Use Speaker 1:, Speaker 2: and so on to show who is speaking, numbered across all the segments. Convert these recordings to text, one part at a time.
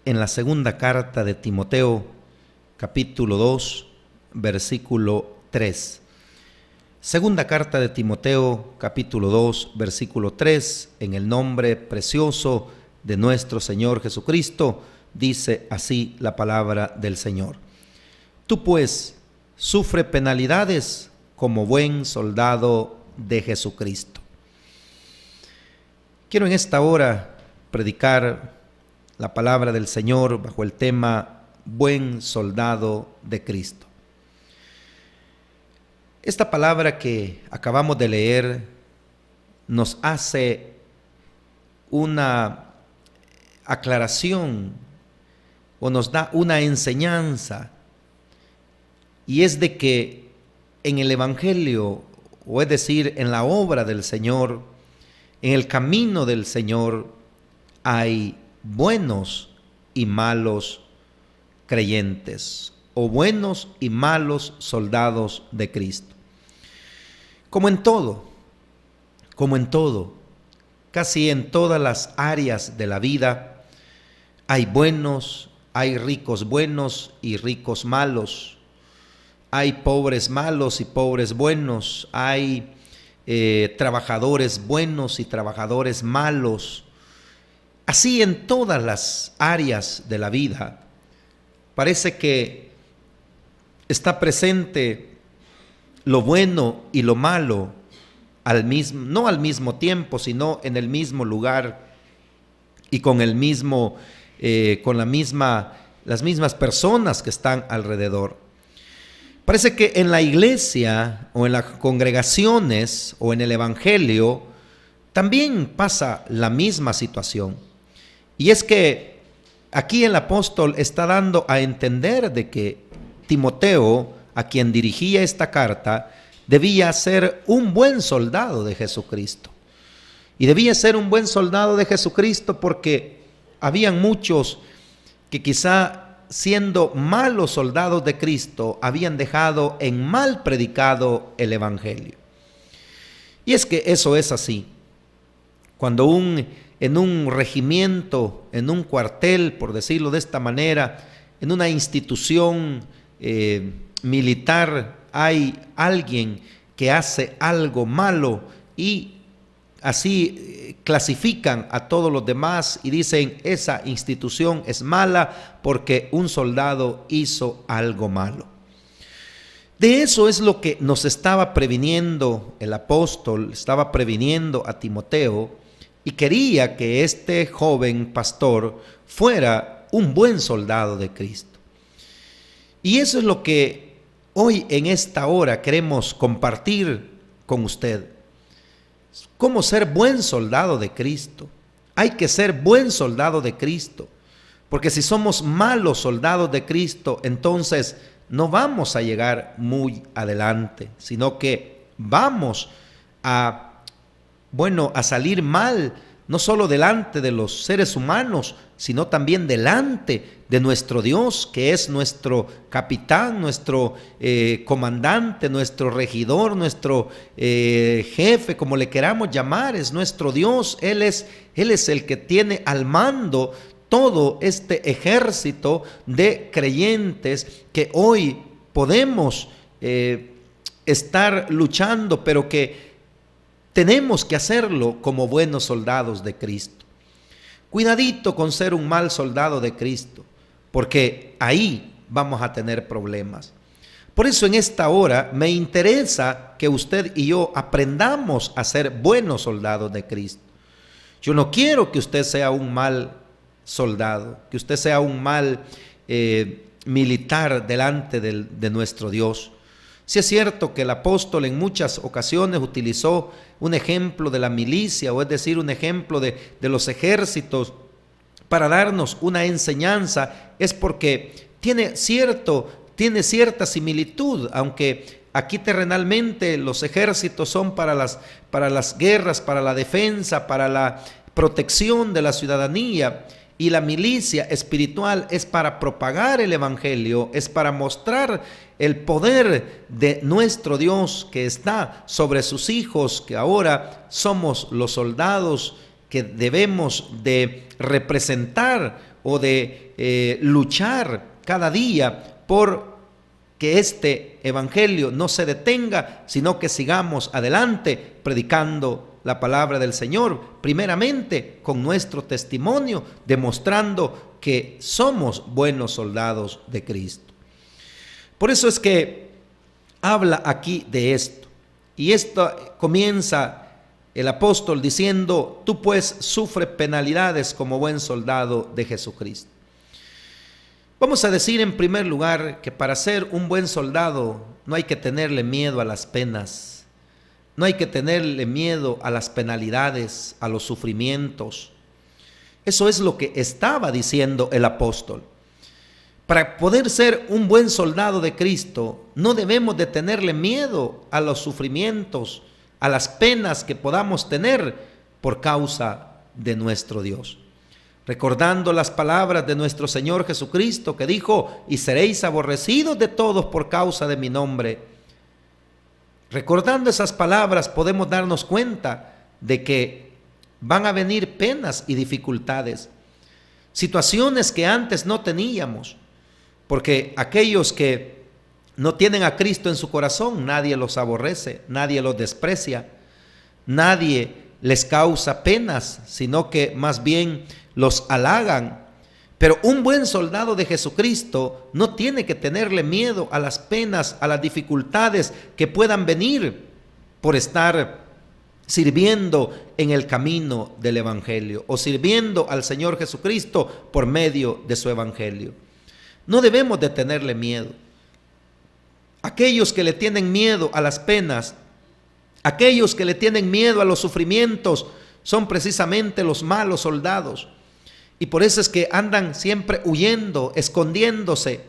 Speaker 1: en la segunda carta de Timoteo, capítulo 2, versículo 3. Segunda carta de Timoteo, capítulo 2, versículo 3, en el nombre precioso de nuestro Señor Jesucristo, dice así la palabra del Señor. Tú pues, sufre penalidades como buen soldado de Jesucristo. Quiero en esta hora predicar la palabra del Señor bajo el tema buen soldado de Cristo. Esta palabra que acabamos de leer nos hace una aclaración o nos da una enseñanza, y es de que en el Evangelio, o es decir, en la obra del Señor, en el camino del Señor, hay buenos y malos creyentes, o buenos y malos soldados de Cristo. Como en todo, casi en todas las áreas de la vida, hay buenos, hay ricos buenos y ricos malos, hay pobres malos y pobres buenos, hay trabajadores buenos y trabajadores malos. Así en todas las áreas de la vida, parece que está presente lo bueno y lo malo no al mismo tiempo, sino en el mismo lugar y con las mismas personas que están alrededor. Parece que en la iglesia o en las congregaciones o en el evangelio también pasa la misma situación. Y es que aquí el apóstol está dando a entender de que Timoteo, a quien dirigía esta carta, debía ser un buen soldado de Jesucristo. Y debía ser un buen soldado de Jesucristo porque habían muchos que quizá siendo malos soldados de Cristo habían dejado en mal predicado el evangelio. Y es que eso es así. Cuando en un regimiento, en un cuartel, por decirlo de esta manera, en una institución militar, hay alguien que hace algo malo y así clasifican a todos los demás y dicen esa institución es mala porque un soldado hizo algo malo. De eso es lo que nos estaba previniendo el apóstol, estaba previniendo a Timoteo, y quería que este joven pastor fuera un buen soldado de Cristo. Y eso es lo que hoy en esta hora queremos compartir con usted. ¿Cómo ser buen soldado de Cristo? Hay que ser buen soldado de Cristo, porque si somos malos soldados de Cristo, entonces no vamos a llegar muy adelante, sino que vamos a salir mal, no solo delante de los seres humanos, sino también delante de nuestro Dios, que es nuestro capitán, nuestro comandante, nuestro regidor, nuestro jefe, como le queramos llamar, es nuestro Dios. Él es el que tiene al mando todo este ejército de creyentes que hoy podemos estar luchando, pero que tenemos que hacerlo como buenos soldados de Cristo. Cuidadito con ser un mal soldado de Cristo, porque ahí vamos a tener problemas. Por eso en esta hora me interesa que usted y yo aprendamos a ser buenos soldados de Cristo. Yo no quiero que usted sea un mal soldado, que usted sea un mal militar delante de nuestro Dios. Sí es cierto que el apóstol en muchas ocasiones utilizó un ejemplo de la milicia, o es decir, un ejemplo de los ejércitos para darnos una enseñanza, es porque tiene cierta similitud, aunque aquí terrenalmente los ejércitos son para las guerras, para la defensa, para la protección de la ciudadanía. Y la milicia espiritual es para propagar el evangelio, es para mostrar el poder de nuestro Dios que está sobre sus hijos, que ahora somos los soldados que debemos de representar o de luchar cada día por que este evangelio no se detenga, sino que sigamos adelante predicando la palabra del Señor, primeramente con nuestro testimonio, demostrando que somos buenos soldados de Cristo. Por eso es que habla aquí de esto. Y esto comienza el apóstol diciendo: tú pues sufre penalidades como buen soldado de Jesucristo. Vamos a decir en primer lugar que para ser un buen soldado no hay que tenerle miedo a las penas, no hay que tenerle miedo a las penalidades, a los sufrimientos. Eso es lo que estaba diciendo el apóstol. Para poder ser un buen soldado de Cristo, no debemos de tenerle miedo a los sufrimientos, a las penas que podamos tener por causa de nuestro Dios. Recordando las palabras de nuestro Señor Jesucristo, que dijo: y seréis aborrecidos de todos por causa de mi nombre. Recordando esas palabras podemos darnos cuenta de que van a venir penas y dificultades, situaciones que antes no teníamos, porque aquellos que no tienen a Cristo en su corazón, nadie los aborrece, nadie los desprecia, nadie les causa penas, sino que más bien los halagan. Pero un buen soldado de Jesucristo no tiene que tenerle miedo a las penas, a las dificultades que puedan venir por estar sirviendo en el camino del evangelio o sirviendo al Señor Jesucristo por medio de su evangelio. No debemos de tenerle miedo. Aquellos que le tienen miedo a las penas, aquellos que le tienen miedo a los sufrimientos, son precisamente los malos soldados. Y por eso es que andan siempre huyendo, escondiéndose,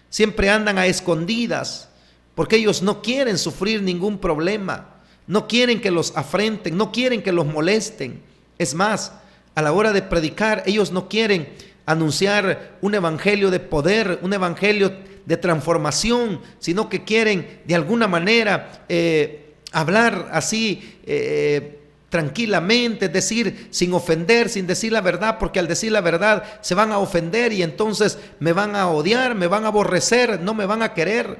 Speaker 1: siempre andan a escondidas, porque ellos no quieren sufrir ningún problema, no quieren que los afrenten, no quieren que los molesten. Es más, a la hora de predicar, ellos no quieren anunciar un evangelio de poder, un evangelio de transformación, sino que quieren de alguna manera hablar así tranquilamente, decir sin ofender, sin decir la verdad, porque al decir la verdad se van a ofender y entonces me van a odiar, me van a aborrecer, no me van a querer.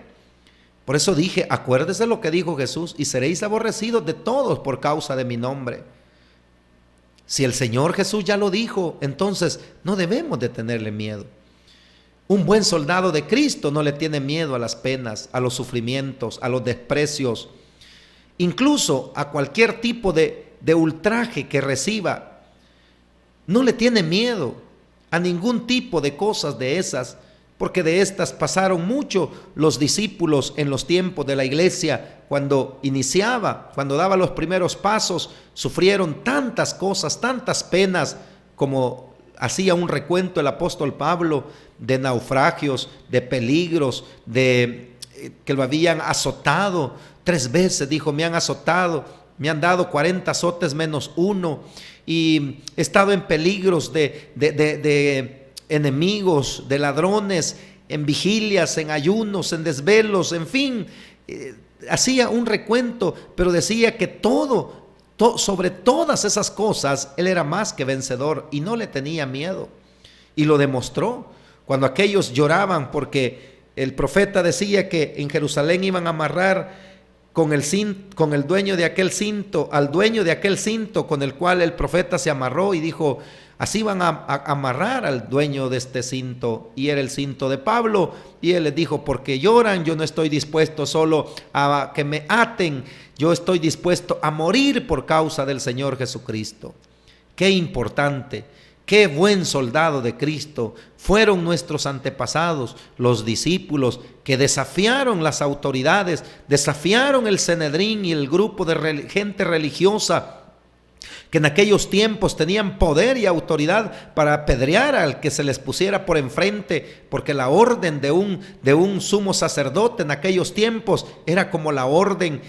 Speaker 1: Por eso dije: acuérdese lo que dijo Jesús: y seréis aborrecidos de todos por causa de mi nombre. Si el Señor Jesús ya lo dijo, entonces no debemos de tenerle miedo. Un buen soldado de Cristo no le tiene miedo a las penas, a los sufrimientos, a los desprecios, incluso a cualquier tipo de ultraje que reciba. No le tiene miedo a ningún tipo de cosas de esas, porque de estas pasaron mucho los discípulos en los tiempos de la iglesia. Cuando iniciaba, cuando daba los primeros pasos, sufrieron tantas cosas, tantas penas, como hacía un recuento el apóstol Pablo, de naufragios, de peligros, de que lo habían azotado 3 veces, dijo: me han azotado, me han dado 40 azotes menos uno, y he estado en peligros de enemigos, de ladrones, en vigilias, en ayunos, en desvelos, en fin. Hacía un recuento, pero decía que sobre todas esas cosas, él era más que vencedor y no le tenía miedo. Y lo demostró cuando aquellos lloraban porque el profeta decía que en Jerusalén iban a amarrar con el dueño de aquel cinto, al dueño de aquel cinto con el cual el profeta se amarró, y dijo: así van a amarrar al dueño de este cinto, y era el cinto de Pablo. Y él les dijo: porque lloran, yo no estoy dispuesto solo a que me aten, yo estoy dispuesto a morir por causa del Señor Jesucristo. Qué importante, qué buen soldado de Cristo fueron nuestros antepasados, los discípulos, que desafiaron las autoridades, desafiaron el Sanedrín y el grupo de gente religiosa que en aquellos tiempos tenían poder y autoridad para apedrear al que se les pusiera por enfrente, porque la orden de un sumo sacerdote en aquellos tiempos era como la orden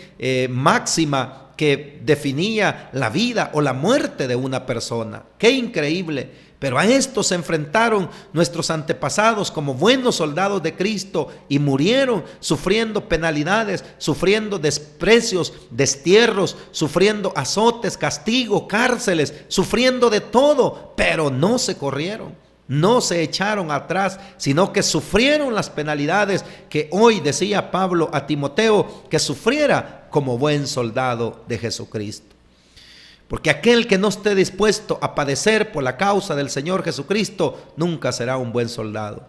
Speaker 1: máxima que definía la vida o la muerte de una persona. ¡Qué increíble! Pero a esto se enfrentaron nuestros antepasados como buenos soldados de Cristo y murieron sufriendo penalidades, sufriendo desprecios, destierros, sufriendo azotes, castigo, cárceles, sufriendo de todo, pero no se corrieron. no se echaron atrás, sino que sufrieron las penalidades que hoy decía Pablo a Timoteo que sufriera como buen soldado de Jesucristo. Porque aquel que no esté dispuesto a padecer por la causa del Señor Jesucristo nunca será un buen soldado.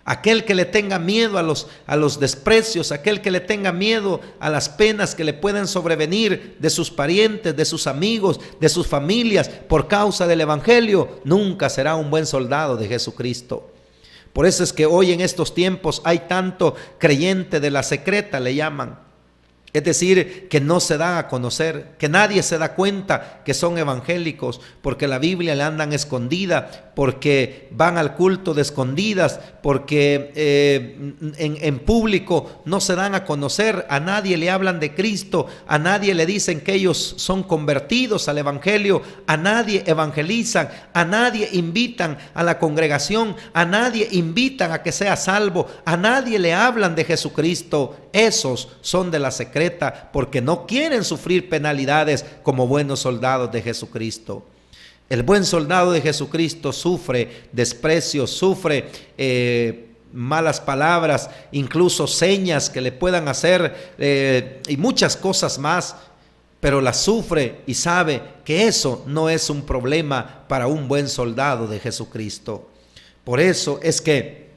Speaker 1: Aquel que le tenga miedo a los desprecios, aquel que le tenga miedo a las penas que le pueden sobrevenir de sus parientes, de sus amigos, de sus familias por causa del Evangelio, nunca será un buen soldado de Jesucristo. Por eso es que hoy en estos tiempos hay tanto creyente de la secreta, le llaman. Es decir, que no se dan a conocer, que nadie se da cuenta que son evangélicos, porque la Biblia le andan escondida, porque van al culto de escondidas, porque en público no se dan a conocer, a nadie le hablan de Cristo, a nadie le dicen que ellos son convertidos al evangelio, a nadie evangelizan, a nadie invitan a la congregación, a nadie invitan a que sea salvo, a nadie le hablan de Jesucristo. Esos son de la secreta porque no quieren sufrir penalidades como buenos soldados de Jesucristo. El buen soldado de Jesucristo sufre desprecios, sufre malas palabras, incluso señas que le puedan hacer y muchas cosas más, pero las sufre y sabe que eso no es un problema para un buen soldado de Jesucristo. Por eso es que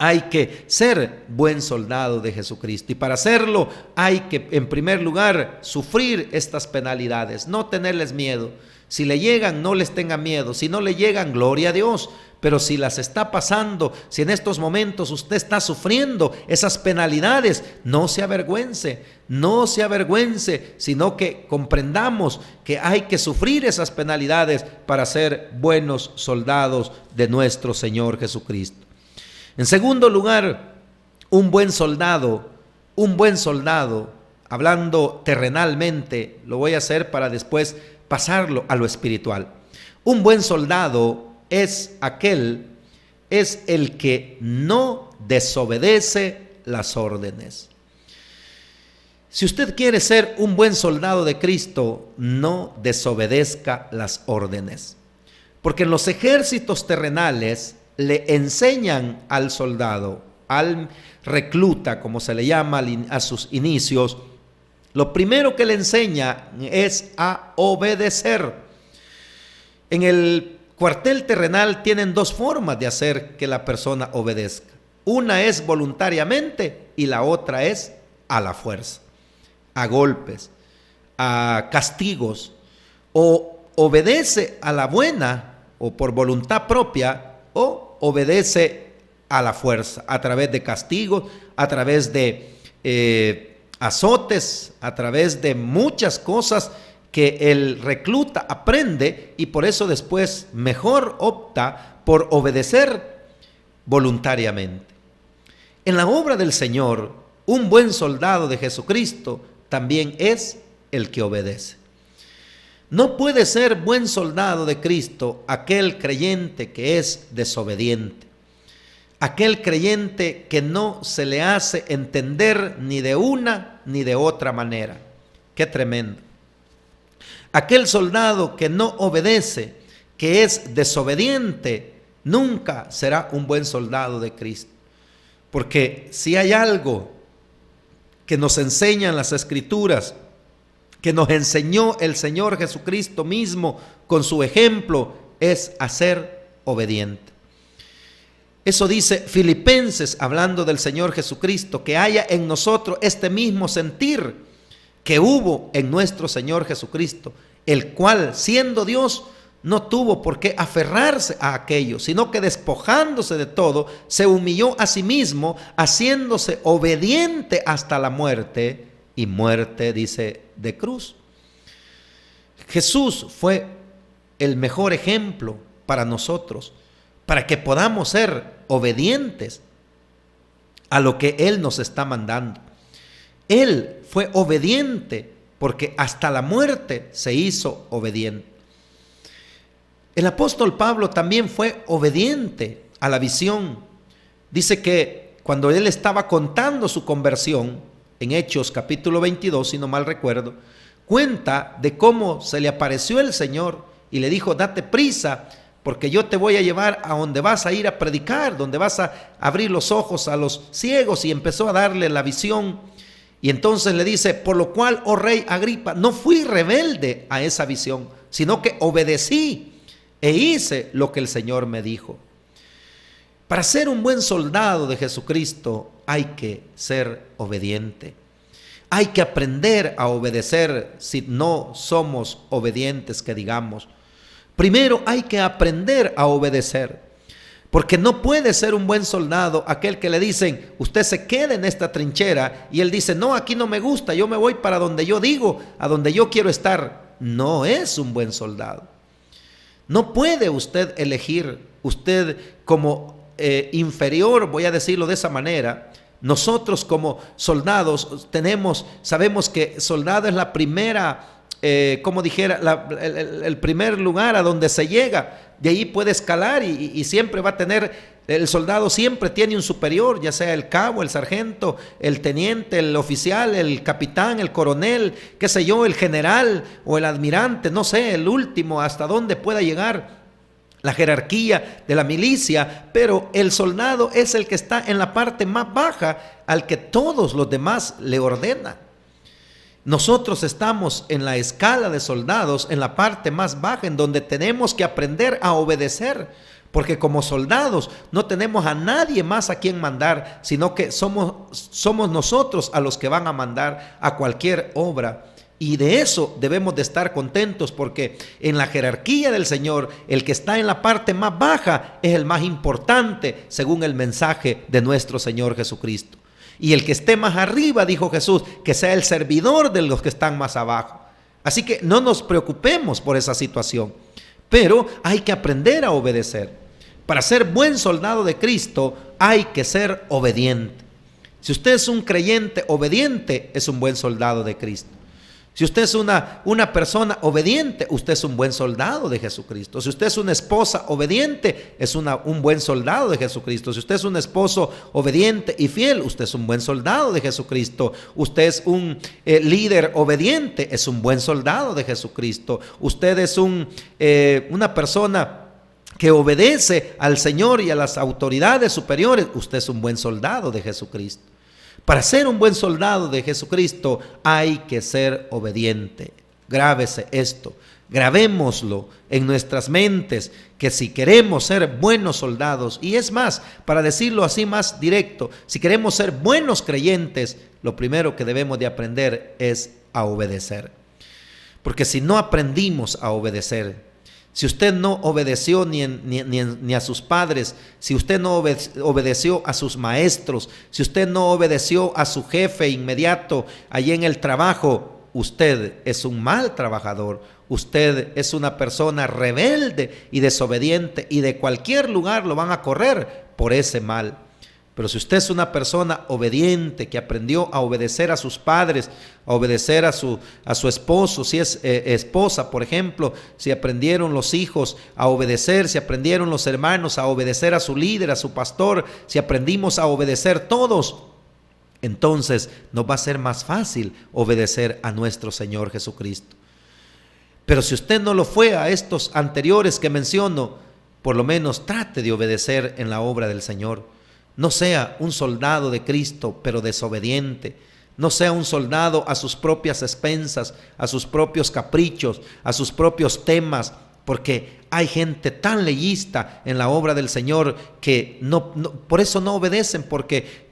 Speaker 1: hay que ser buen soldado de Jesucristo, y para hacerlo hay que, en primer lugar, sufrir estas penalidades, no tenerles miedo. Si le llegan, no les tenga miedo. Si no le llegan, gloria a Dios. Pero si las está pasando, si en estos momentos usted está sufriendo esas penalidades, no se avergüence, sino que comprendamos que hay que sufrir esas penalidades para ser buenos soldados de nuestro Señor Jesucristo. En segundo lugar, un buen soldado, hablando terrenalmente, lo voy a hacer para después pasarlo a lo espiritual. Un buen soldado es el que no desobedece las órdenes. Si usted quiere ser un buen soldado de Cristo, no desobedezca las órdenes. Porque en los ejércitos terrenales le enseñan al soldado, al recluta, como se le llama a sus inicios, lo primero que le enseña es a obedecer. En el cuartel terrenal tienen dos formas de hacer que la persona obedezca. Una es voluntariamente y la otra es a la fuerza, a golpes, a castigos. O obedece a la buena o por voluntad propia, o obedece a la fuerza, a través de castigos, a través de azotes, a través de muchas cosas que el recluta aprende, y por eso después mejor opta por obedecer voluntariamente. En la obra del Señor, un buen soldado de Jesucristo también es el que obedece. No puede ser buen soldado de Cristo aquel creyente que es desobediente, aquel creyente que no se le hace entender ni de una ni de otra manera. ¡Qué tremendo! Aquel soldado que no obedece, que es desobediente, nunca será un buen soldado de Cristo. Porque si hay algo que nos enseñan las Escrituras, que nos enseñó el Señor Jesucristo mismo con su ejemplo, es a ser obediente. Eso dice Filipenses, hablando del Señor Jesucristo, que haya en nosotros este mismo sentir que hubo en nuestro Señor Jesucristo, el cual, siendo Dios, no tuvo por qué aferrarse a aquello, sino que despojándose de todo, se humilló a sí mismo, haciéndose obediente hasta la muerte, y muerte, dice, de cruz. Jesús fue el mejor ejemplo para nosotros, para que podamos ser obedientes a lo que Él nos está mandando. Él fue obediente porque hasta la muerte se hizo obediente. El apóstol Pablo también fue obediente a la visión. Dice que cuando él estaba contando su conversión, en Hechos capítulo 22, si no mal recuerdo, cuenta de cómo se le apareció el Señor y le dijo: date prisa, porque yo te voy a llevar a donde vas a ir a predicar, donde vas a abrir los ojos a los ciegos. Y empezó a darle la visión. Y entonces le dice: por lo cual, oh rey Agripa, no fui rebelde a esa visión, sino que obedecí e hice lo que el Señor me dijo. Para ser un buen soldado de Jesucristo hay que ser obediente. Hay que aprender a obedecer si no somos obedientes, que digamos. Primero hay que aprender a obedecer, porque no puede ser un buen soldado aquel que le dicen: usted se quede en esta trinchera, y él dice: no, aquí no me gusta, yo me voy para donde yo digo, a donde yo quiero estar. No es un buen soldado. No puede usted elegir, usted como inferior, voy a decirlo de esa manera. Nosotros como soldados sabemos que soldado es la primera, como dijera, el primer lugar a donde se llega. De ahí puede escalar y siempre va a tener, el soldado siempre tiene un superior, ya sea el cabo, el sargento, el teniente, el oficial, el capitán, el coronel, qué sé yo, el general o el almirante, no sé, el último, hasta dónde pueda llegar la jerarquía de la milicia. Pero el soldado es el que está en la parte más baja, al que todos los demás le ordenan. Nosotros estamos en la escala de soldados, en la parte más baja, en donde tenemos que aprender a obedecer, porque como soldados no tenemos a nadie más a quien mandar, sino que somos nosotros a los que van a mandar a cualquier obra. Y de eso debemos de estar contentos, porque en la jerarquía del Señor, el que está en la parte más baja es el más importante, según el mensaje de nuestro Señor Jesucristo. Y el que esté más arriba, dijo Jesús, que sea el servidor de los que están más abajo. Así que no nos preocupemos por esa situación, pero hay que aprender a obedecer. Para ser buen soldado de Cristo hay que ser obediente. Si usted es un creyente obediente, es un buen soldado de Cristo. Si usted es una persona obediente, usted es un buen soldado de Jesucristo. Si usted es una esposa obediente, es un buen soldado de Jesucristo. Si usted es un esposo obediente y fiel, usted es un buen soldado de Jesucristo. Usted es un líder obediente, es un buen soldado de Jesucristo. Usted es una persona que obedece al Señor y a las autoridades superiores, usted es un buen soldado de Jesucristo. Para ser un buen soldado de Jesucristo hay que ser obediente. Grábese esto, grabémoslo en nuestras mentes, que si queremos ser buenos soldados, y es más, para decirlo así más directo, si queremos ser buenos creyentes, lo primero que debemos de aprender es a obedecer. Porque si no aprendimos a obedecer, si usted no obedeció ni a sus padres, si usted no obedeció a sus maestros, si usted no obedeció a su jefe inmediato allí en el trabajo, usted es un mal trabajador, usted es una persona rebelde y desobediente, y de cualquier lugar lo van a correr por ese mal. Pero si usted es una persona obediente, que aprendió a obedecer a sus padres, a obedecer a su esposo, si es esposa, por ejemplo, si aprendieron los hijos a obedecer, si aprendieron los hermanos a obedecer a su líder, a su pastor, si aprendimos a obedecer todos, entonces nos va a ser más fácil obedecer a nuestro Señor Jesucristo. Pero si usted no lo fue a estos anteriores que menciono, por lo menos trate de obedecer en la obra del Señor. No sea un soldado de Cristo, pero desobediente. No sea un soldado a sus propias expensas, a sus propios caprichos, a sus propios temas, porque hay gente tan leyista en la obra del Señor que por eso no obedecen, porque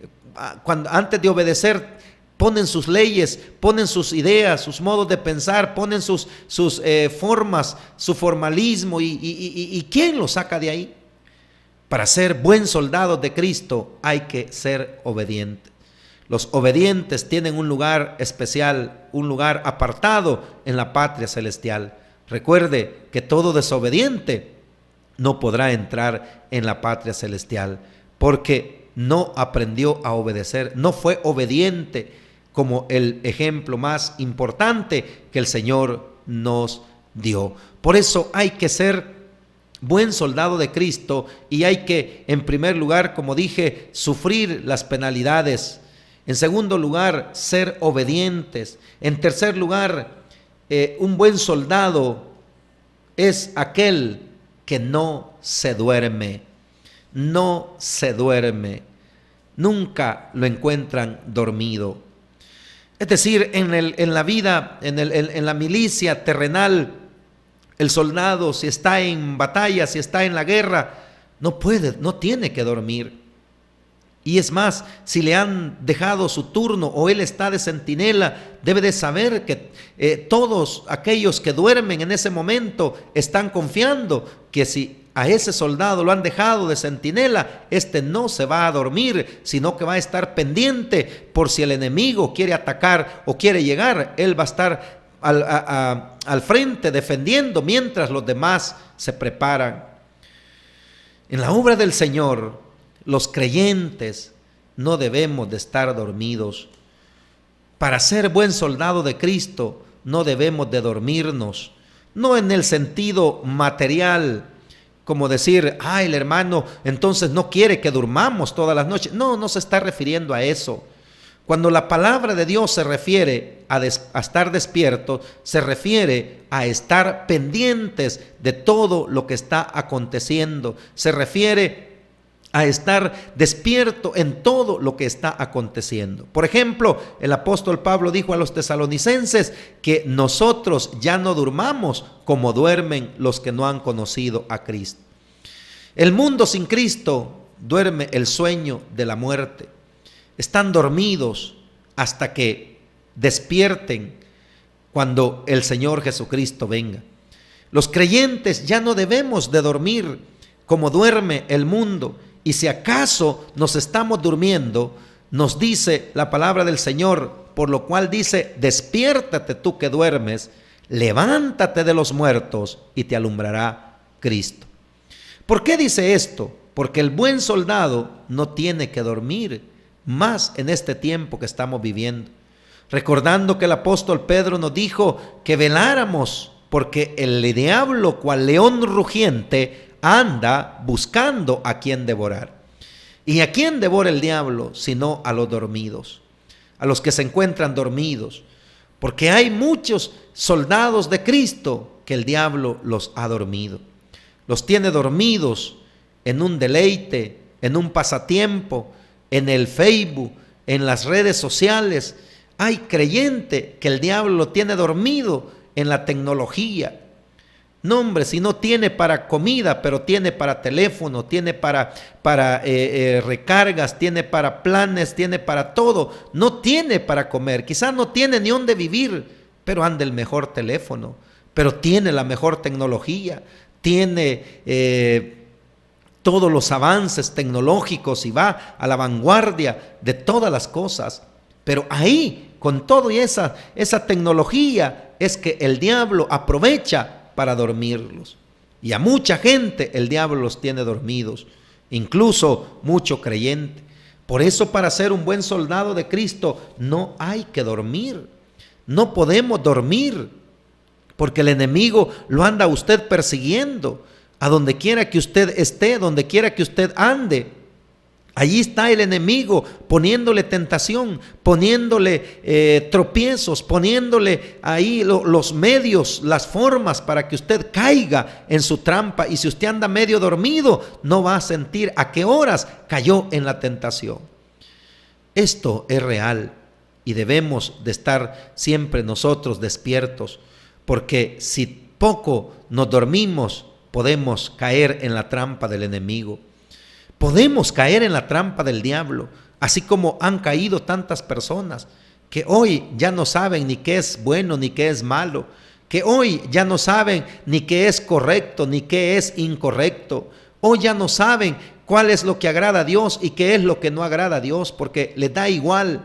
Speaker 1: antes de obedecer ponen sus leyes, ponen sus ideas, sus modos de pensar, ponen sus formas, su formalismo, y ¿quién lo saca de ahí? Para ser buen soldado de Cristo hay que ser obediente. Los obedientes tienen un lugar especial, un lugar apartado en la patria celestial. Recuerde que todo desobediente no podrá entrar en la patria celestial, porque no aprendió a obedecer, no fue obediente, como el ejemplo más importante que el Señor nos dio. Por eso hay que ser buen soldado de Cristo, y hay que, en primer lugar, como dije, sufrir las penalidades. En segundo lugar, ser obedientes. En tercer lugar, un buen soldado es aquel que no se duerme. No se duerme. Nunca lo encuentran dormido. Es decir, en la vida, en la milicia terrenal, el soldado, si está en batalla, si está en la guerra, no tiene que dormir. Y es más, si le han dejado su turno o él está de centinela, debe de saber que todos aquellos que duermen en ese momento están confiando que si a ese soldado lo han dejado de centinela, no se va a dormir, sino que va a estar pendiente por si el enemigo quiere atacar o quiere llegar. Él va a estar al frente defendiendo mientras los demás se preparan. En la obra del Señor, los creyentes no debemos de estar dormidos. Para ser buen soldado de Cristo no debemos de dormirnos, no en el sentido material, como decir, el hermano entonces no quiere que durmamos todas las noches. No se está refiriendo a eso. Cuando la palabra de Dios se refiere a estar despierto, se refiere a estar pendientes de todo lo que está aconteciendo. Se refiere a estar despierto en todo lo que está aconteciendo. Por ejemplo, el apóstol Pablo dijo a los tesalonicenses que nosotros ya no durmamos como duermen los que no han conocido a Cristo. El mundo sin Cristo duerme el sueño de la muerte. Están dormidos hasta que despierten cuando el Señor Jesucristo venga. Los creyentes ya no debemos de dormir como duerme el mundo. Y si acaso nos estamos durmiendo, nos dice la palabra del Señor, por lo cual dice, despiértate tú que duermes, levántate de los muertos y te alumbrará Cristo. ¿Por qué dice esto? Porque el buen soldado no tiene que dormir, más en este tiempo que estamos viviendo. Recordando que el apóstol Pedro nos dijo que veláramos, porque el diablo, cual león rugiente, anda buscando a quien devorar. ¿Y a quién devora el diablo? Sino a los dormidos, a los que se encuentran dormidos. Porque hay muchos soldados de Cristo que el diablo los ha dormido. Los tiene dormidos en un deleite, en un pasatiempo, en el Facebook, en las redes sociales. Hay creyente que el diablo lo tiene dormido en la tecnología. No, hombre, si no tiene para comida, pero tiene para teléfono, tiene para recargas, tiene para planes, tiene para todo. No tiene para comer, quizás no tiene ni dónde vivir, pero anda el mejor teléfono, pero tiene la mejor tecnología, tiene todos los avances tecnológicos y va a la vanguardia de todas las cosas. Pero ahí, con todo y esa tecnología, es que el diablo aprovecha para dormirlos. Y a mucha gente el diablo los tiene dormidos, incluso mucho creyente. Por eso, para ser un buen soldado de Cristo no hay que dormir. No podemos dormir, porque el enemigo lo anda a usted persiguiendo. A donde quiera que usted esté, donde quiera que usted ande, allí está el enemigo poniéndole tentación, poniéndole tropiezos, poniéndole ahí los medios, las formas para que usted caiga en su trampa. Y si usted anda medio dormido, no va a sentir a qué horas cayó en la tentación. Esto es real y debemos de estar siempre nosotros despiertos, porque si poco nos dormimos, podemos caer en la trampa del enemigo. Podemos caer en la trampa del diablo, así como han caído tantas personas que hoy ya no saben ni qué es bueno ni qué es malo, que hoy ya no saben ni qué es correcto ni qué es incorrecto. Hoy ya no saben cuál es lo que agrada a Dios y qué es lo que no agrada a Dios, porque les da igual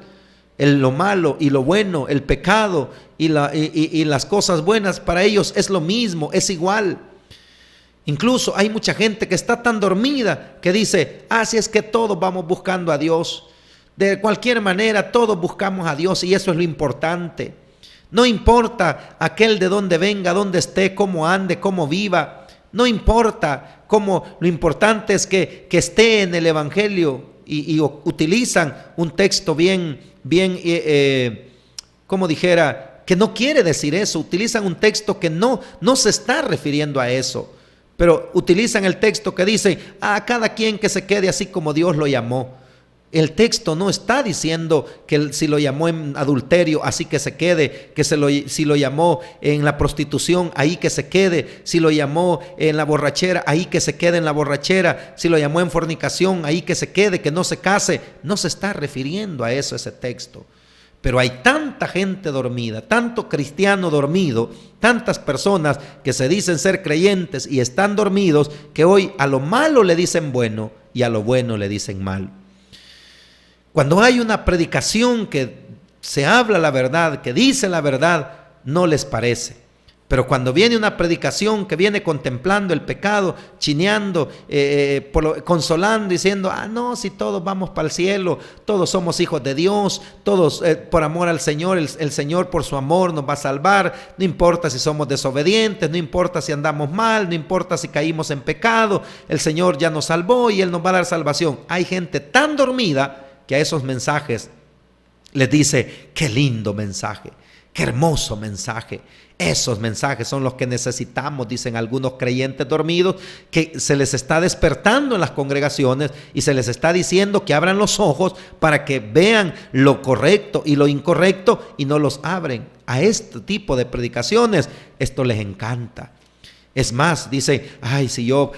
Speaker 1: lo malo y lo bueno, el pecado y las cosas buenas. Para ellos es lo mismo, es igual. Incluso hay mucha gente que está tan dormida que dice, si es que todos vamos buscando a Dios. De cualquier manera todos buscamos a Dios y eso es lo importante. No importa aquel de dónde venga, dónde esté, cómo ande, cómo viva. No importa lo importante es que esté en el Evangelio y utilizan un texto bien, como dijera, que no quiere decir eso. Utilizan un texto que no se está refiriendo a eso. pero utilizan el texto que dice, a cada quien que se quede así como Dios lo llamó. El texto no está diciendo que si lo llamó en adulterio, así que se quede, que si lo llamó en la prostitución, ahí que se quede, si lo llamó en la borrachera, ahí que se quede en la borrachera, si lo llamó en fornicación, ahí que se quede, que no se case. No se está refiriendo a eso ese texto. Pero hay tanta gente dormida, tanto cristiano dormido, tantas personas que se dicen ser creyentes y están dormidos, que hoy a lo malo le dicen bueno y a lo bueno le dicen mal. Cuando hay una predicación que se habla la verdad, que dice la verdad, no les parece. Pero cuando viene una predicación que viene contemplando el pecado, chineando, consolando, diciendo, no, si todos vamos para el cielo, todos somos hijos de Dios, todos por amor al Señor, el Señor por su amor nos va a salvar, no importa si somos desobedientes, no importa si andamos mal, no importa si caímos en pecado, el Señor ya nos salvó y Él nos va a dar salvación. Hay gente tan dormida que a esos mensajes les dice, qué lindo mensaje, qué hermoso mensaje. Esos mensajes son los que necesitamos, dicen algunos creyentes dormidos, que se les está despertando en las congregaciones y se les está diciendo que abran los ojos para que vean lo correcto y lo incorrecto y no los abren. A este tipo de predicaciones esto les encanta. Es más, dice, si yo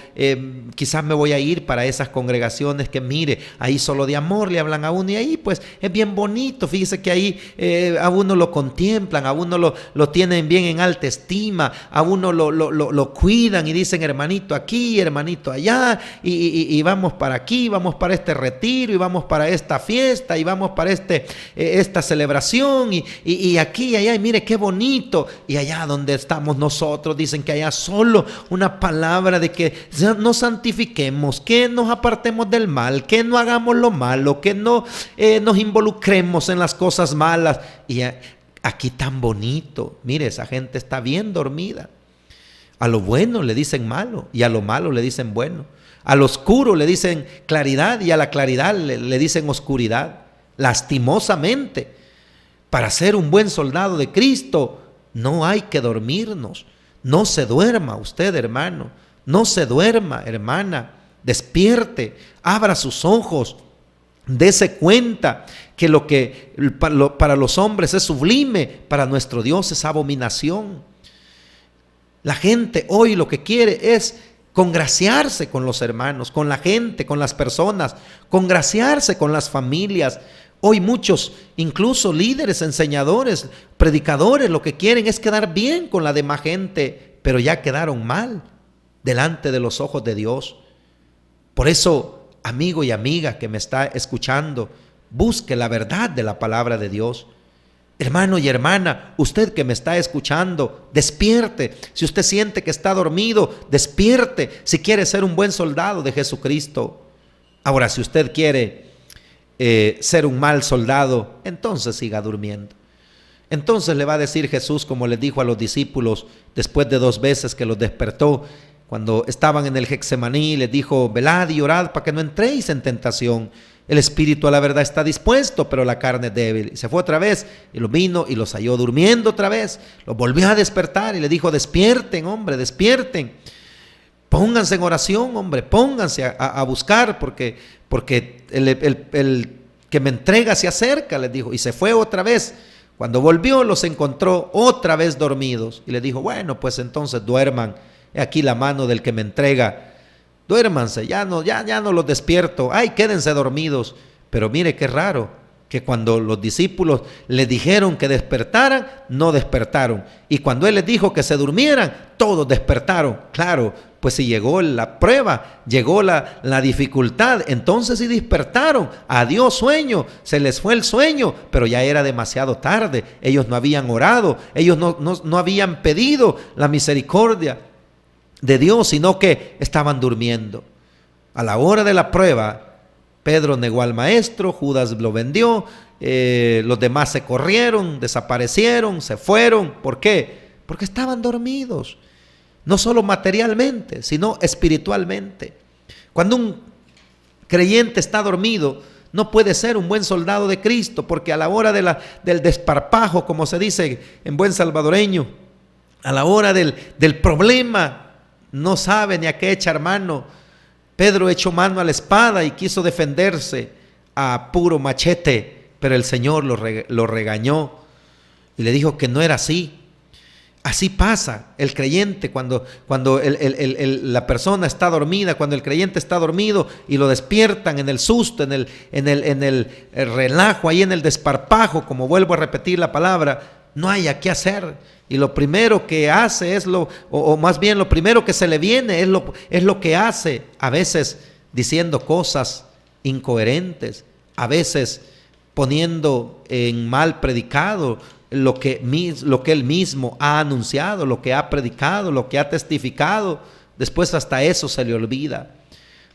Speaker 1: quizás me voy a ir para esas congregaciones que mire, ahí solo de amor le hablan a uno y ahí pues es bien bonito, fíjese que ahí a uno lo contemplan, a uno lo tienen bien en alta estima, a uno lo cuidan y dicen hermanito aquí, hermanito allá y vamos para aquí, vamos para este retiro y vamos para esta fiesta y vamos para esta celebración y aquí y allá y mire qué bonito y allá donde estamos nosotros dicen que allá solo una palabra de que nos santifiquemos, que nos apartemos del mal, que no hagamos lo malo, que no nos involucremos en las cosas malas. Y aquí tan bonito, mire, esa gente está bien dormida. A lo bueno le dicen malo y a lo malo le dicen bueno. Al oscuro le dicen claridad y a la claridad le dicen oscuridad. Lastimosamente, para ser un buen soldado de Cristo no hay que dormirnos. No se duerma usted, hermano, no se duerma, hermana, despierte, abra sus ojos, dése cuenta que lo que para los hombres es sublime, para nuestro Dios es abominación. La gente hoy lo que quiere es congraciarse con los hermanos, con la gente, con las personas, congraciarse con las familias. Hoy muchos, incluso líderes, enseñadores, predicadores, lo que quieren es quedar bien con la demás gente, pero ya quedaron mal delante de los ojos de Dios. Por eso, amigo y amiga que me está escuchando, busque la verdad de la palabra de Dios. Hermano y hermana, usted que me está escuchando, despierte. Si usted siente que está dormido, despierte si quiere ser un buen soldado de Jesucristo. Ahora, si usted quiere ser un mal soldado, entonces siga durmiendo. Entonces le va a decir Jesús, como les dijo a los discípulos después de 2 veces que los despertó, cuando estaban en el Getsemaní, les dijo, velad y orad para que no entréis en tentación. El espíritu a la verdad está dispuesto, pero la carne es débil. Y se fue otra vez y los vino y los halló durmiendo otra vez. Los volvió a despertar y le dijo, despierten, hombre, despierten. Pónganse en oración, hombre, pónganse a buscar porque el que me entrega se acerca, les dijo. Y se fue otra vez. Cuando volvió los encontró otra vez dormidos. Y les dijo, bueno, pues entonces duerman. He aquí la mano del que me entrega. Duérmanse, ya no los despierto. Ay, quédense dormidos. Pero mire qué raro, que cuando los discípulos les dijeron que despertaran, no despertaron. Y cuando Él les dijo que se durmieran, todos despertaron. Claro, pues si llegó la prueba, llegó la dificultad, entonces sí despertaron. Adiós sueño, se les fue el sueño, pero ya era demasiado tarde. Ellos no habían orado, ellos no habían pedido la misericordia de Dios, sino que estaban durmiendo. A la hora de la prueba, Pedro negó al maestro, Judas lo vendió, los demás se corrieron, desaparecieron, se fueron. ¿Por qué? Porque estaban dormidos, no solo materialmente, sino espiritualmente. Cuando un creyente está dormido, no puede ser un buen soldado de Cristo, porque a la hora del desparpajo, como se dice en buen salvadoreño, a la hora del problema, no sabe ni a qué echar mano. Pedro echó mano a la espada y quiso defenderse a puro machete, pero el Señor lo regañó y le dijo que no era así. Así pasa el creyente cuando la persona está dormida, cuando el creyente está dormido y lo despiertan en el susto, en el relajo, ahí en el desparpajo, como vuelvo a repetir la palabra, no haya qué hacer. Y lo primero que hace o más bien lo primero que se le viene es lo que hace, a veces diciendo cosas incoherentes, a veces poniendo en mal predicado lo que él mismo ha anunciado, lo que ha predicado, lo que ha testificado. Después hasta eso se le olvida.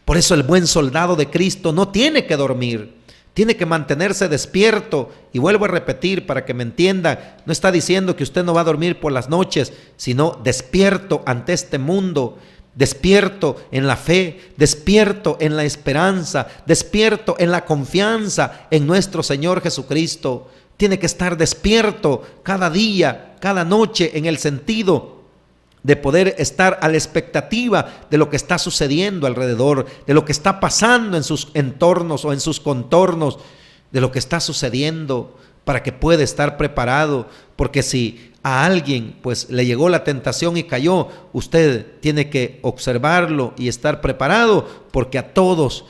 Speaker 1: Por eso el buen soldado de Cristo no tiene que dormir, tiene que mantenerse despierto. Y vuelvo a repetir para que me entiendan, no está diciendo que usted no va a dormir por las noches, sino despierto ante este mundo, despierto en la fe, despierto en la esperanza, despierto en la confianza en nuestro Señor Jesucristo. Tiene que estar despierto cada día, cada noche, en el sentido de poder estar a la expectativa de lo que está sucediendo alrededor, de lo que está pasando en sus entornos o en sus contornos, de lo que está sucediendo, para que pueda estar preparado. Porque si a alguien pues le llegó la tentación y cayó, usted tiene que observarlo y estar preparado, porque a todos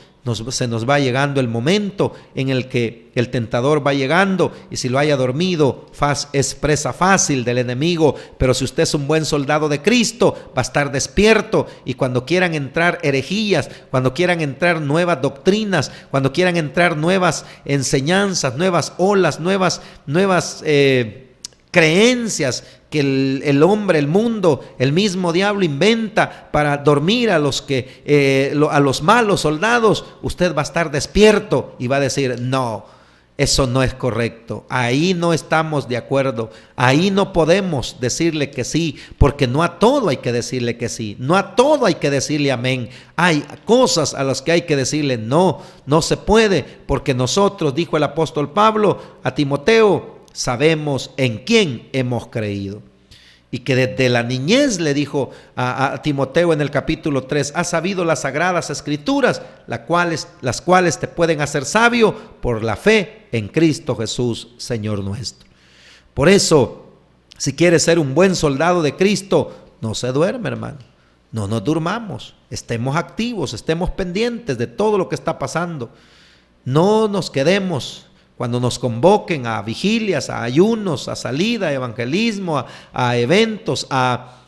Speaker 1: se nos va llegando el momento en el que el tentador va llegando, y si lo haya dormido es presa fácil del enemigo. Pero si usted es un buen soldado de Cristo, va a estar despierto, y cuando quieran entrar herejías, cuando quieran entrar nuevas doctrinas, cuando quieran entrar nuevas enseñanzas, nuevas olas, nuevas creencias que el hombre, el mundo, el mismo diablo inventa para dormir a los malos soldados, usted va a estar despierto y va a decir: no, eso no es correcto, ahí no estamos de acuerdo, ahí no podemos decirle que sí, porque no a todo hay que decirle que sí, no a todo hay que decirle amén. Hay cosas a las que hay que decirle no, no se puede, porque nosotros, dijo el apóstol Pablo a Timoteo, sabemos en quién hemos creído. Y que desde la niñez le dijo a Timoteo en el capítulo 3, has sabido las sagradas escrituras, las cuales te pueden hacer sabio por la fe en Cristo Jesús, Señor nuestro. Por eso, si quieres ser un buen soldado de Cristo, no se duerme, hermano. No nos durmamos, estemos activos, estemos pendientes de todo lo que está pasando. No nos quedemos cuando nos convoquen a vigilias, a ayunos, a salida, a evangelismo, a eventos, a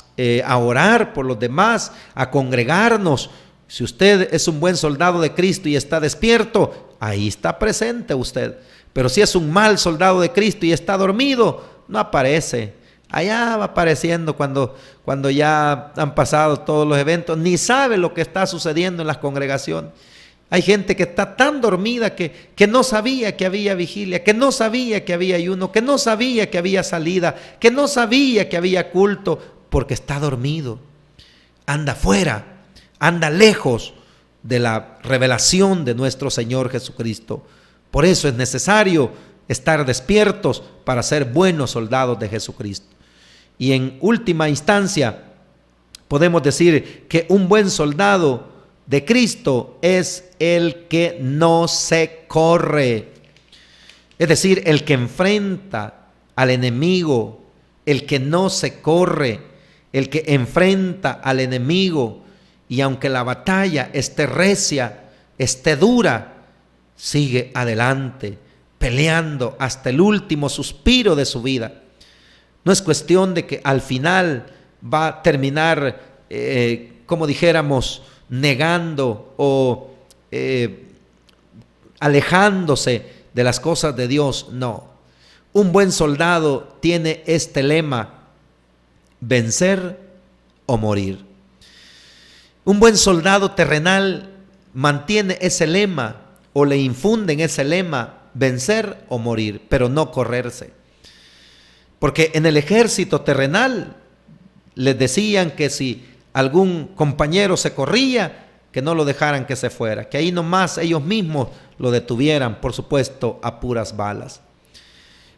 Speaker 1: orar por los demás, a congregarnos. Si usted es un buen soldado de Cristo y está despierto, ahí está presente usted. Pero si es un mal soldado de Cristo y está dormido, no aparece. Allá va apareciendo cuando ya han pasado todos los eventos, ni sabe lo que está sucediendo en las congregaciones. Hay gente que está tan dormida que no sabía que había vigilia, que no sabía que había ayuno, que no sabía que había salida, que no sabía que había culto, porque está dormido. Anda fuera, anda lejos de la revelación de nuestro Señor Jesucristo. Por eso es necesario estar despiertos para ser buenos soldados de Jesucristo. Y en última instancia, podemos decir que un buen soldado de Cristo es el que no se corre, es decir, el que enfrenta al enemigo, el que no se corre, el que enfrenta al enemigo, y aunque la batalla esté recia, esté dura, sigue adelante, peleando hasta el último suspiro de su vida. No es cuestión de que al final va a terminar, como dijéramos, negando o alejándose de las cosas de Dios. No, un buen soldado tiene este lema: vencer o morir. Un buen soldado terrenal mantiene ese lema, o le infunden ese lema: vencer o morir, pero no correrse. Porque en el ejército terrenal les decían que si algún compañero se corría, que no lo dejaran que se fuera, que ahí nomás ellos mismos lo detuvieran, por supuesto, a puras balas.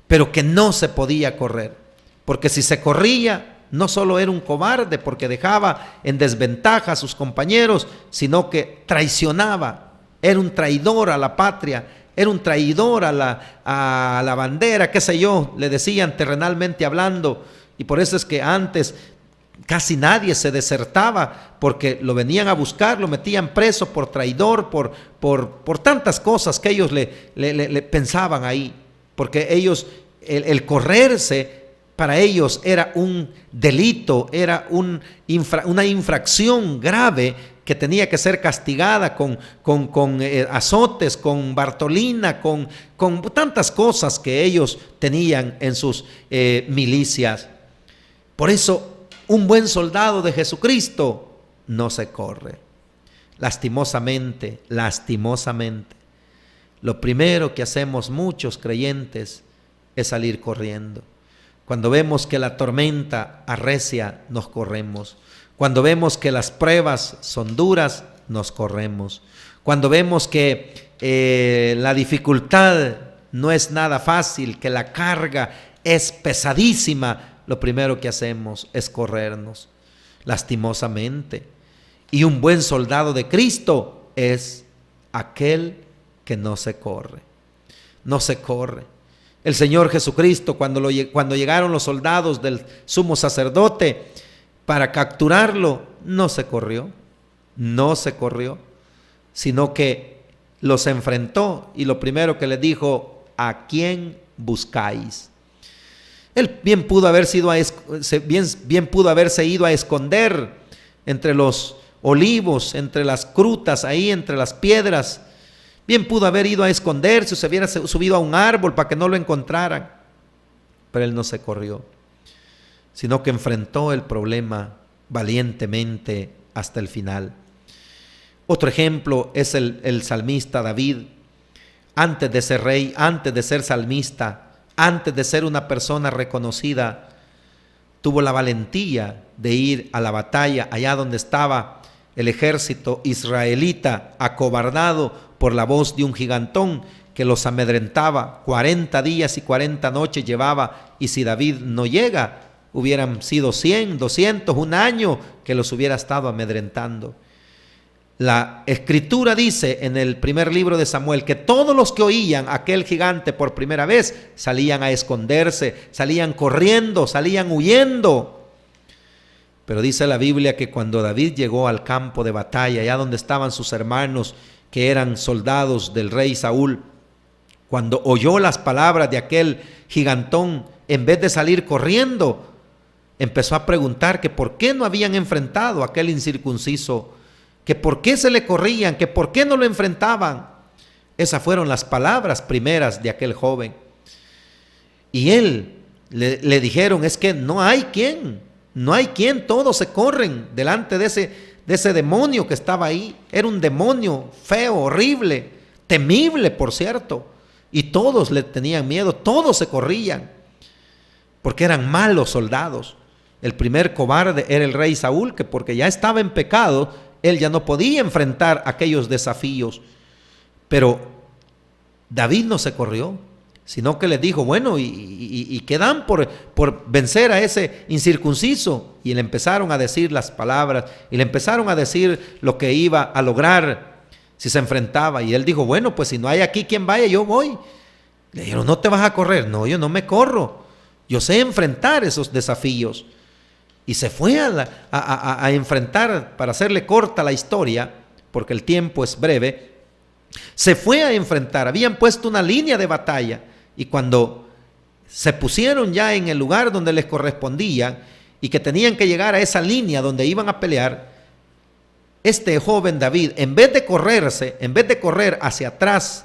Speaker 1: Pero que no se podía correr, porque si se corría, No solo era un cobarde porque dejaba en desventaja a sus compañeros, sino que traicionaba. Era un traidor a la patria, era un traidor a la bandera, qué sé yo, le decían terrenalmente hablando. Y por eso es que antes casi nadie se desertaba, porque lo venían a buscar, lo metían preso por traidor, por tantas cosas que ellos le pensaban ahí. Porque ellos, el correrse para ellos era un delito, era una infracción grave que tenía que ser castigada con azotes, con bartolina, con tantas cosas que ellos tenían en sus milicias. Por eso un buen soldado de Jesucristo no se corre. Lastimosamente, lo primero que hacemos muchos creyentes es salir corriendo. Cuando vemos que la tormenta arrecia, nos corremos. Cuando vemos que las pruebas son duras, nos corremos. Cuando vemos que la dificultad no es nada fácil, que la carga es pesadísima, lo primero que hacemos es corrernos, lastimosamente. Y un buen soldado de Cristo es aquel que no se corre. No se corre. El Señor Jesucristo, cuando llegaron los soldados del sumo sacerdote para capturarlo, no se corrió, sino que los enfrentó y lo primero que les dijo: ¿a quién buscáis? Él bien pudo haberse ido a esconder entre los olivos, entre las grutas, ahí entre las piedras. Bien pudo haber ido a esconderse, o se hubiera subido a un árbol para que no lo encontraran. Pero él no se corrió, sino que enfrentó el problema valientemente hasta el final. Otro ejemplo es el salmista David. Antes de ser rey, antes de ser salmista, antes de ser una persona reconocida, tuvo la valentía de ir a la batalla allá donde estaba el ejército israelita, acobardado por la voz de un gigantón que los amedrentaba. 40 días y 40 noches llevaba, y si David no llega, hubieran sido 100, 200, un año que los hubiera estado amedrentando. La Escritura dice en el primer libro de Samuel que todos los que oían a aquel gigante por primera vez salían a esconderse, salían corriendo, salían huyendo. Pero dice la Biblia que cuando David llegó al campo de batalla, allá donde estaban sus hermanos que eran soldados del rey Saúl, cuando oyó las palabras de aquel gigantón, en vez de salir corriendo, empezó a preguntar que por qué no habían enfrentado a aquel incircunciso, que por qué se le corrían, que por qué no lo enfrentaban. Esas fueron las palabras primeras de aquel joven. Y él le dijeron: es que no hay quien, todos se corren delante de ese demonio que estaba ahí. Era un demonio feo, horrible, temible, por cierto. Y todos le tenían miedo, todos se corrían, porque eran malos soldados. El primer cobarde era el rey Saúl, que porque ya estaba en pecado, él ya no podía enfrentar aquellos desafíos. Pero David no se corrió, sino que les dijo: bueno, ¿y qué dan por vencer a ese incircunciso? Y le empezaron a decir las palabras, y le empezaron a decir lo que iba a lograr si se enfrentaba. Y él dijo: bueno, pues si no hay aquí quien vaya, yo voy. Le dijeron: ¿no te vas a correr? No, yo no me corro, yo sé enfrentar esos desafíos. Y se fue a enfrentar, para hacerle corta la historia, porque el tiempo es breve, se fue a enfrentar. Habían puesto una línea de batalla, y cuando se pusieron ya en el lugar donde les correspondía y que tenían que llegar a esa línea donde iban a pelear, este joven David, en vez de correr hacia atrás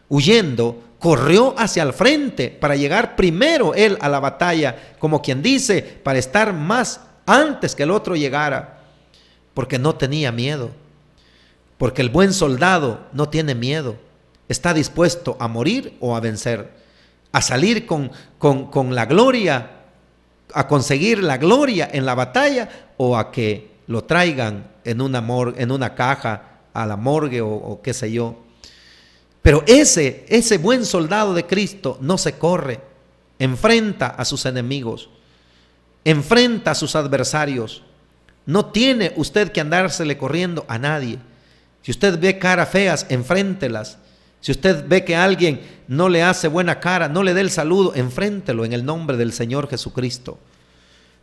Speaker 1: huyendo, corrió hacia el frente para llegar primero él a la batalla, como quien dice, para estar más antes que el otro llegara, porque no tenía miedo. Porque el buen soldado no tiene miedo, está dispuesto a morir o a vencer, a salir con la gloria, a conseguir la gloria en la batalla, o a que lo traigan en una caja a la morgue o qué sé yo. Pero ese buen soldado de Cristo no se corre, enfrenta a sus enemigos. enfrenta a sus adversarios. No tiene usted que andársele corriendo a nadie. Si usted ve caras feas, enfréntelas. Si usted ve que alguien no le hace buena cara, no le dé el saludo, enfréntelo en el nombre del Señor Jesucristo.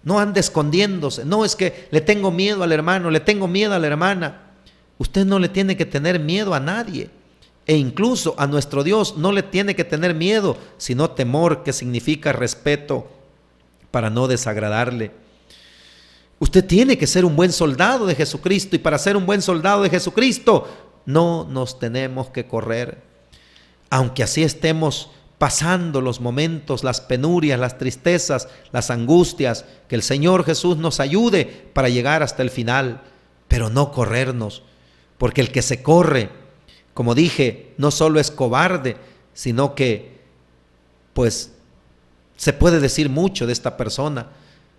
Speaker 1: No ande escondiéndose. No, es que le tengo miedo al hermano, le tengo miedo a la hermana. Usted no le tiene que tener miedo a nadie. E incluso a nuestro Dios no le tiene que tener miedo, sino temor, que significa respeto, para no desagradarle. Usted tiene que ser un buen soldado de Jesucristo, y para ser un buen soldado de Jesucristo no nos tenemos que correr. Aunque así estemos pasando los momentos, las penurias, las tristezas, las angustias, que el Señor Jesús nos ayude para llegar hasta el final, pero no corrernos, porque el que se corre, como dije, no solo es cobarde, sino que, pues, se puede decir mucho de esta persona,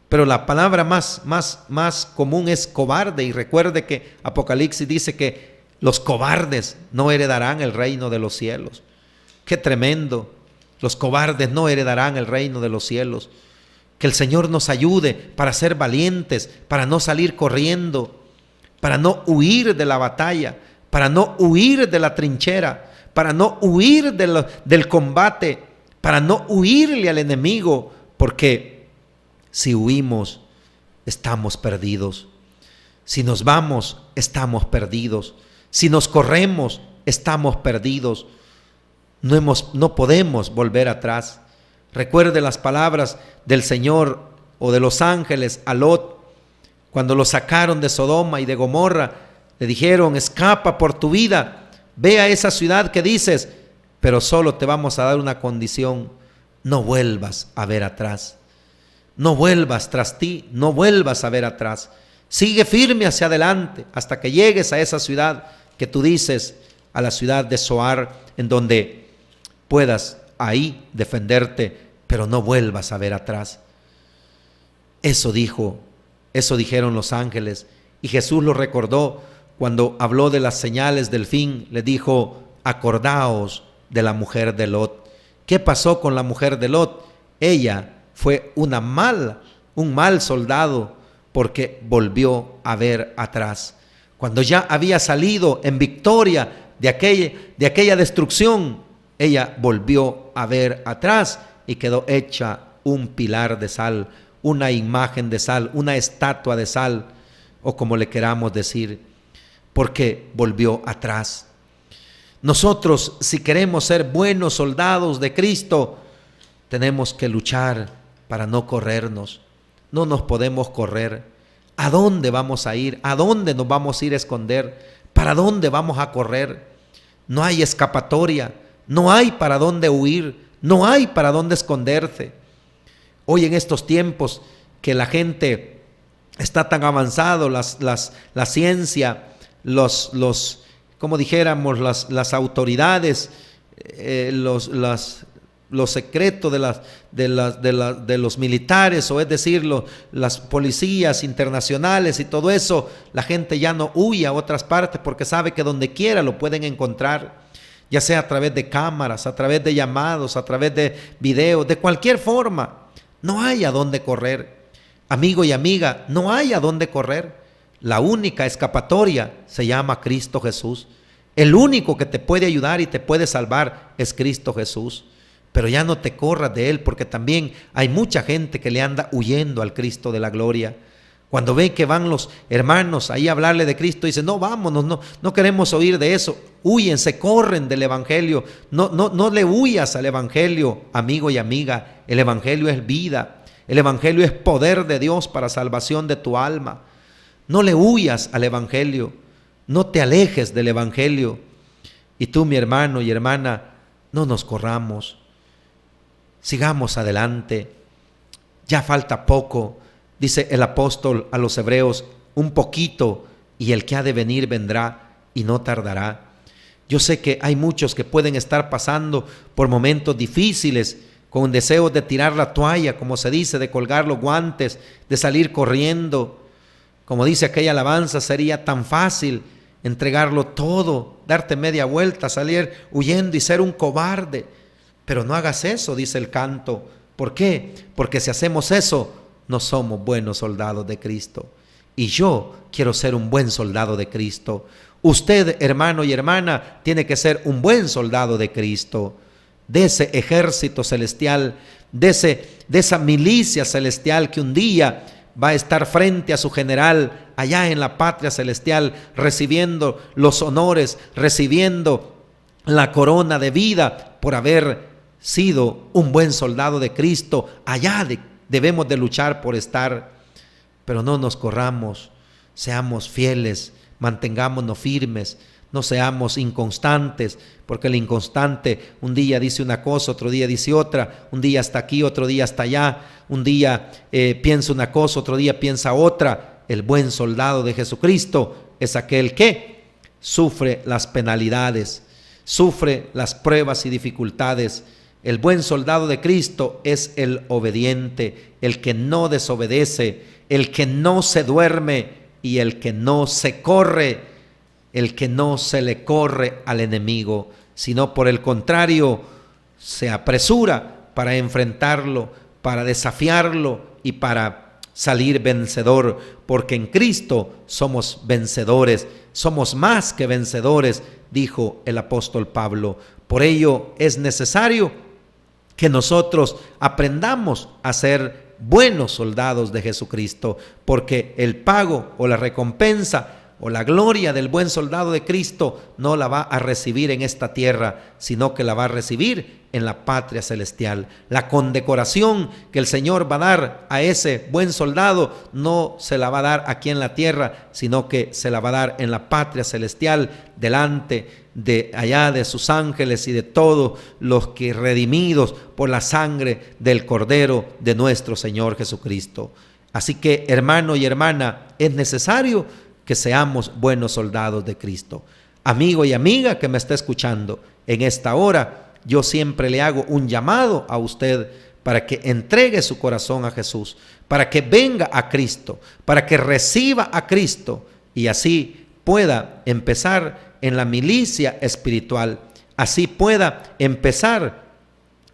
Speaker 1: pero la palabra más común es cobarde. Y recuerde que Apocalipsis dice que los cobardes no heredarán el reino de los cielos. ¡Qué tremendo! Los cobardes no heredarán el reino de los cielos. Que el Señor nos ayude para ser valientes, para no salir corriendo, para no huir de la batalla, para no huir de la trinchera, para no huir del combate, para no huirle al enemigo, porque si huimos, estamos perdidos. Si nos vamos, estamos perdidos. Si nos corremos, estamos perdidos. No podemos volver atrás. Recuerde las palabras del Señor o de los ángeles a Lot, cuando lo sacaron de Sodoma y de Gomorra. Le dijeron: escapa por tu vida, ve a esa ciudad que dices, pero solo te vamos a dar una condición: no vuelvas a ver atrás. No vuelvas tras ti, no vuelvas a ver atrás. Sigue firme hacia adelante hasta que llegues a esa ciudad que tú dices, a la ciudad de Zoar, en donde puedas ahí defenderte, pero no vuelvas a ver atrás. Eso dijeron los ángeles, y Jesús lo recordó cuando habló de las señales del fin. Le dijo: acordaos de la mujer de Lot. ¿Qué pasó con la mujer de Lot? Ella fue un mal soldado, porque volvió a ver atrás. Cuando ya había salido en victoria de aquella destrucción, ella volvió a ver atrás y quedó hecha un pilar de sal, una imagen de sal, una estatua de sal, o como le queramos decir, porque volvió atrás. Nosotros, si queremos ser buenos soldados de Cristo, tenemos que luchar para no corrernos. No nos podemos correr. ¿A dónde vamos a ir? ¿A dónde nos vamos a ir a esconder? ¿Para dónde vamos a correr? No hay escapatoria, no hay para dónde huir, no hay para dónde esconderse. Hoy en estos tiempos que la gente está tan avanzado, la ciencia, como dijéramos, las autoridades, los secretos de los militares, o es decir, las policías internacionales y todo eso, la gente ya no huye a otras partes porque sabe que donde quiera lo pueden encontrar, ya sea a través de cámaras, a través de llamados, a través de videos, de cualquier forma. No hay a dónde correr. Amigo y amiga, no hay a dónde correr. La única escapatoria se llama Cristo Jesús. El único que te puede ayudar y te puede salvar es Cristo Jesús. Pero ya no te corras de Él, porque también hay mucha gente que le anda huyendo al Cristo de la gloria. Cuando ven que van los hermanos ahí a hablarle de Cristo, dicen: no, vámonos, no queremos oír de eso. Huyen, se corren del Evangelio. No le huyas al Evangelio, amigo y amiga. El Evangelio es vida. El Evangelio es poder de Dios para salvación de tu alma. No le huyas al Evangelio. No te alejes del Evangelio. Y tú, mi hermano y hermana, no nos corramos. Sigamos adelante. Ya falta poco. Dice el apóstol a los hebreos: un poquito, y el que ha de venir vendrá y no tardará. Yo sé que hay muchos que pueden estar pasando por momentos difíciles, con deseos de tirar la toalla, como se dice, de colgar los guantes, de salir corriendo. Como dice aquella alabanza, sería tan fácil entregarlo todo, darte media vuelta, salir huyendo y ser un cobarde. Pero no hagas eso, dice el canto. ¿Por qué? Porque si hacemos eso, no somos buenos soldados de Cristo. Y yo quiero ser un buen soldado de Cristo. Usted, hermano y hermana, tiene que ser un buen soldado de Cristo, de ese ejército celestial, de esa milicia celestial que un día va a estar frente a su general allá en la patria celestial, recibiendo los honores, recibiendo la corona de vida por haber sido un buen soldado de Cristo. Allá debemos de luchar por estar, pero no nos corramos, seamos fieles, mantengámonos firmes, no seamos inconstantes, porque el inconstante un día dice una cosa, otro día dice otra, un día está aquí, otro día está allá, un día piensa una cosa, otro día piensa otra. El buen soldado de Jesucristo es aquel que sufre las penalidades, sufre las pruebas y dificultades. El buen soldado de Cristo es el obediente, el que no desobedece, el que no se duerme y el que no se corre, el que no se le corre al enemigo, sino por el contrario, se apresura para enfrentarlo, para desafiarlo y para salir vencedor, porque en Cristo somos vencedores, somos más que vencedores, dijo el apóstol Pablo. Por ello es necesario que nosotros aprendamos a ser buenos soldados de Jesucristo, porque el pago o la recompensa o la gloria del buen soldado de Cristo no la va a recibir en esta tierra, sino que la va a recibir en la patria celestial. La condecoración que el Señor va a dar a ese buen soldado no se la va a dar aquí en la tierra, sino que se la va a dar en la patria celestial, delante de allá de sus ángeles y de todos los que redimidos por la sangre del Cordero de nuestro Señor Jesucristo. Así que, hermano y hermana, es necesario que seamos buenos soldados de Cristo. Amigo y amiga que me está escuchando, en esta hora yo siempre le hago un llamado a usted para que entregue su corazón a Jesús, para que venga a Cristo, para que reciba a Cristo y así pueda empezar en la milicia espiritual, así pueda empezar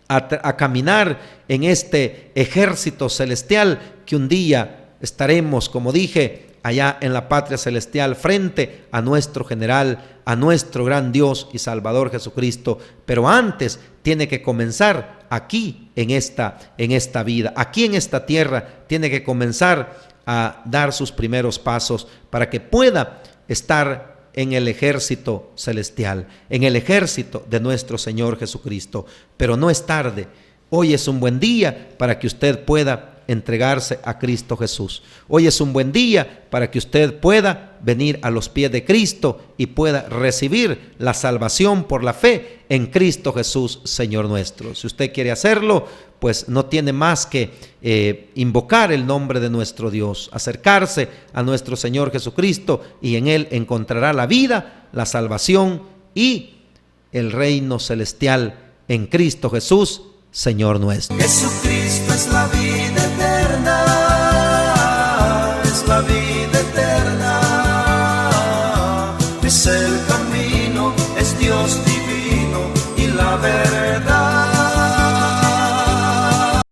Speaker 1: a caminar en este ejército celestial que un día estaremos, como dije, allá en la patria celestial frente a nuestro general, a nuestro gran Dios y Salvador Jesucristo. Pero antes tiene que comenzar aquí en esta vida, aquí en esta tierra, tiene que comenzar a dar sus primeros pasos para que pueda estar en el ejército celestial, en el ejército de nuestro Señor Jesucristo. Pero no es tarde, hoy es un buen día para que usted pueda entregarse a Cristo Jesús. Hoy es un buen día para que usted pueda venir a los pies de Cristo y pueda recibir la salvación por la fe en Cristo Jesús, Señor nuestro. Si usted quiere hacerlo, pues no tiene más que invocar el nombre de nuestro Dios, acercarse a nuestro Señor Jesucristo y en Él encontrará la vida, la salvación y el reino celestial en Cristo Jesús, Señor nuestro.
Speaker 2: Jesucristo es la vida eterna, es la vida eterna, es el